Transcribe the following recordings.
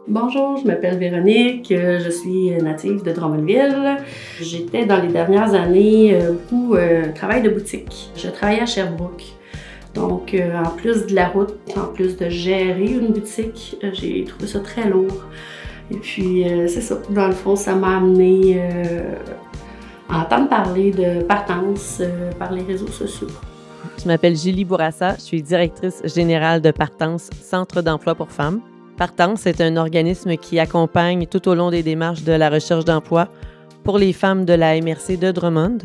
Bonjour, je m'appelle Véronique, je suis native de Drummondville. J'étais dans les dernières années beaucoup travail de boutique. Je travaillais à Sherbrooke. Donc, en plus de la route, en plus de gérer une boutique, j'ai trouvé ça très lourd. Et puis, c'est ça. Dans le fond, ça m'a amené à entendre parler de Partance par les réseaux sociaux. Je m'appelle Julie Bourassa, je suis directrice générale de Partance, Centre d'emploi pour femmes. Partance est un organisme qui accompagne tout au long des démarches de la recherche d'emploi pour les femmes de la MRC de Drummond.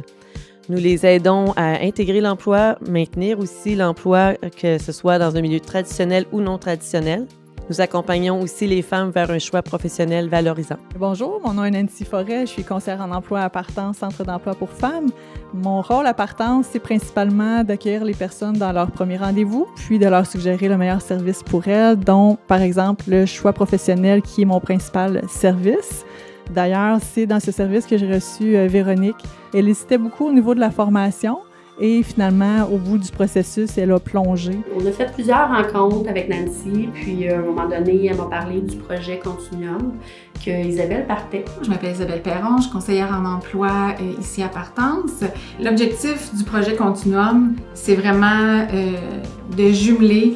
Nous les aidons à intégrer l'emploi, maintenir aussi l'emploi, que ce soit dans un milieu traditionnel ou non traditionnel. Nous accompagnons aussi les femmes vers un choix professionnel valorisant. Bonjour, mon nom est Nancy Forêt, je suis conseillère en emploi à Partance, Centre d'emploi pour femmes. Mon rôle à Partance, c'est principalement d'accueillir les personnes dans leur premier rendez-vous, puis de leur suggérer le meilleur service pour elles, dont, par exemple, le choix professionnel qui est mon principal service. D'ailleurs, c'est dans ce service que j'ai reçu Véronique. Elle hésitait beaucoup au niveau de la formation. Et finalement, au bout du processus, elle a plongé. On a fait plusieurs rencontres avec Nancy, puis à un moment donné, elle m'a parlé du projet Continuum, que Isabelle partait. Je m'appelle Isabelle Perron, je suis conseillère en emploi ici à Partance. L'objectif du projet Continuum, c'est vraiment de jumeler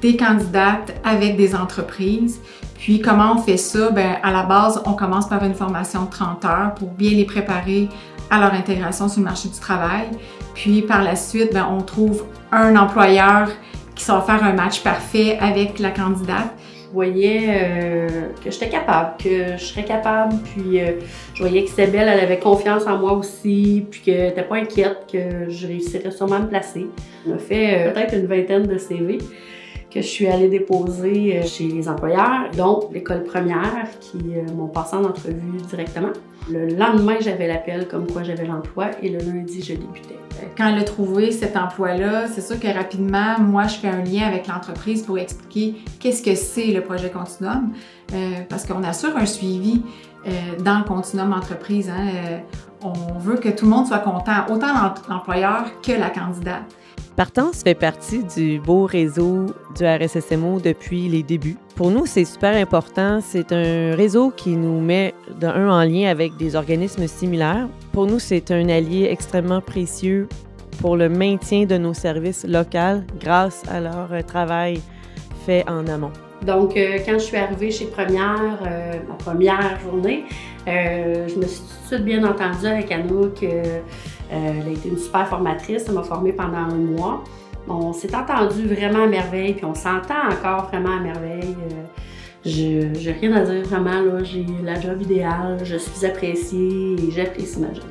des candidates avec des entreprises. Puis comment on fait ça? À la base, on commence par une formation de 30 heures pour bien les préparer à leur intégration sur le marché du travail. Puis par la suite, on trouve un employeur qui va faire un match parfait avec la candidate. Je voyais que j'étais capable, que je serais capable, puis je voyais qu'Isabelle, elle avait confiance en moi aussi, puis qu'elle n'était pas inquiète, que je réussirais sûrement à me placer. On a fait peut-être une vingtaine de CV que je suis allée déposer chez les employeurs, dont l'école première, qui m'ont passé en entrevue directement. Le lendemain, j'avais l'appel comme quoi j'avais l'emploi et le lundi, je débutais. Quand elle a trouvé cet emploi-là, c'est sûr que rapidement, moi, je fais un lien avec l'entreprise pour expliquer qu'est-ce que c'est le projet Continuum, parce qu'on assure un suivi dans le Continuum entreprise. On veut que tout le monde soit content, autant l'employeur que la candidate. Partance fait partie du beau réseau du RSSMO depuis les débuts. Pour nous, c'est super important. C'est un réseau qui nous met en lien avec des organismes similaires. Pour nous, c'est un allié extrêmement précieux pour le maintien de nos services locaux grâce à leur travail fait en amont. Donc, quand je suis arrivée chez Première, ma première journée, je me suis tout de suite bien entendue avec Anouk. Elle a été une super formatrice, elle m'a formée pendant 1 mois. On s'est entendu vraiment à merveille, puis on s'entend encore vraiment à merveille. J'ai rien à dire vraiment, là, j'ai la job idéale, je suis appréciée et j'apprécie ma job.